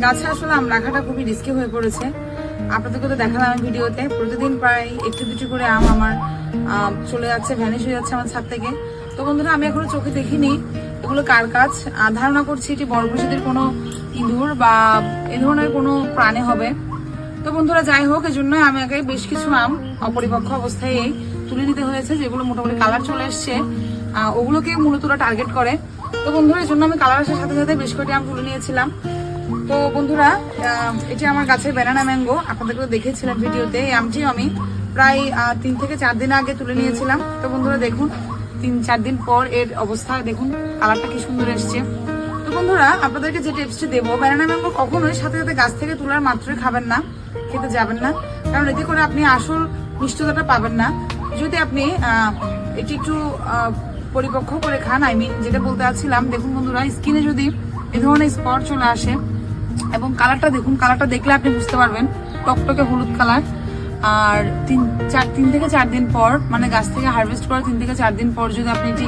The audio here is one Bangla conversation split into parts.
গাছে আসলে আম রাখাটা খুবই রিস্কি হয়ে পড়েছে। আপনাদেরকে তো দেখালাম আমি ভিডিওতে, প্রতিদিন প্রায় একটু দুটো করে আম আমার চলে যাচ্ছে, ভ্যানিশ হয়ে যাচ্ছে আমার ছাদ থেকে। তো বন্ধুরা আমি এখনো চোখে দেখিনি এগুলো কার কাজ, ধারণা করছি এটি বড়বসিদের কোনো ইঁদুর বা এ ধরনের কোনো প্রাণী হবে। তো বন্ধুরা যাই হোক, এই জন্য আমি আগে বেশ কিছু আম অপরিপক্ক অবস্থায় তুলে নিতে হয়েছে, যেগুলো মোটামুটি কালার চলে এসছে, ওগুলোকে মূলত ওরা টার্গেট করে। তো বন্ধুরা এই জন্য আমি কালার আসার সাথে সাথে বেশ কয়েকটি আম তুলে নিয়েছিলাম। তো বন্ধুরা এটি আমার গাছের ব্যানানা ম্যাঙ্গো, আপনাদেরকে দেখেছিলাম ভিডিওতে। এই আমটিও আমি প্রায় 3 থেকে 4 দিন আগে তুলে নিয়েছিলাম। তো বন্ধুরা দেখুন 3-4 দিন পর এর অবস্থা দেখুন, কালারটা কি সুন্দর এসছে। তো বন্ধুরা আপনাদেরকে যে টিপসটি দেবো, ব্যানানা ম্যাঙ্গো কখনোই সাথে সাথে গাছ থেকে তোলার মাত্রই খাবেন না, খেতে যাবেন না, কারণ এতে করে আপনি আসল মিষ্টতাটা পাবেন না। যদি আপনি এটি একটু পরিপক্ক করে খান, যেটা বলতে চাচ্ছিলাম, দেখুন বন্ধুরা স্কিনে যদি এ ধরনের স্পট চলে আসে এবং কালারটা দেখুন, কালারটা দেখলে আপনি বুঝতে পারবেন টকটকে হলুদ কালার। আর 3 থেকে 4 দিন পর, মানে গাছ থেকে হারভেস্ট করার 3 থেকে 4 দিন পর যদি আপনি এটি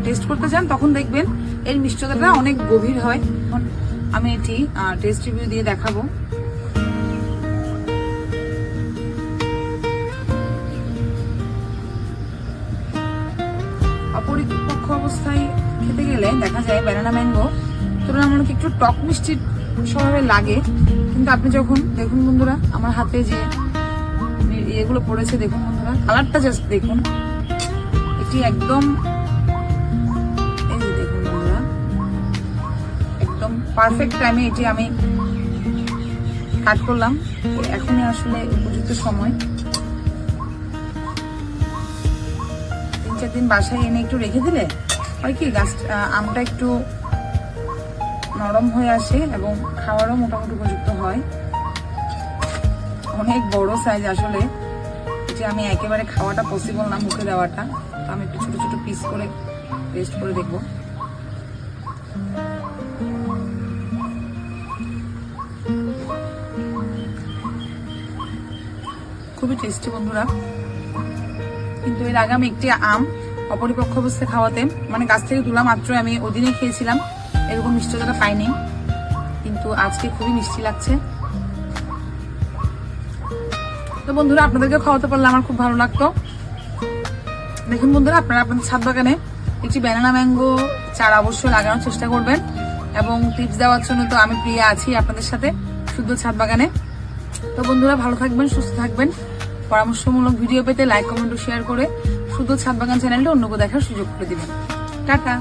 টেস্ট করতে চান, তখন দেখবেন এর মিষ্টতাটা অনেক গভীর হয়। আমি এটি টেস্ট রিভিউ দিয়ে দেখাবো। অপরিপক্ক অবস্থায় খেতে গেলে দেখা যায় ব্যানানা ম্যাঙ্গো তুলনামূলক একটু টক মিষ্টি স্বভাবে লাগে, কিন্তু আপনি যখন দেখুন বন্ধুরা আমার হাতে যে এগুলো পড়েছে, দেখুন বন্ধুরা কালারটা জাস্ট দেখুন, এটি একদম এই যে দেখুন বন্ধুরা একদম পারফেক্ট টাইমে এটি আমি কাট করলাম। এখনই আসলে উপযুক্ত সময়। 3-4 দিন বাসায় এনে একটু রেখে দিলে হয় কি, আমটা একটু নরম হয়ে আসে এবং খাওয়ারও মোটামুটি উপযুক্ত হয়। অনেক বড় সাইজ আসলে, যে আমি একেবারে খাওয়াটা পসিবল না, মুখে দেওয়াটা। তো আমি একটু ছোট ছোট পিস করে টেস্ট করে দেখবো। খুবই টেস্টি বন্ধুরা। কিন্তু এর আগে আমি একটি আম অপরিপক্ক অবস্থায় খাওয়াতে, মানে গাছ থেকে তোলা মাত্র আমি ওদিনে খেয়েছিলাম, এরকম মিষ্টতাটা পাইনি, কিন্তু আজকে খুবই মিষ্টি লাগছে। তো বন্ধুরা আপনাদেরকে খাওয়াতে পারলে আমার খুব ভালো লাগতো। দেখুন বন্ধুরা আপনারা আপনাদের ছাদ বাগানে একটি ব্যানানা ম্যাঙ্গো চারা অবশ্যই লাগানোর চেষ্টা করবেন, এবং টিপস দেওয়ার জন্য তো আমি প্রিয়া আছি আপনাদের সাথে শুদ্ধ ছাদ বাগানে। তো বন্ধুরা ভালো থাকবেন, সুস্থ থাকবেন। পরামর্শমূলক ভিডিও পেতে লাইক, কমেন্ট ও শেয়ার করে শুদ্ধ ছাদ বাগান চ্যানেলটা অন্যকে দেখার সুযোগ করে দিবেন। টাটা।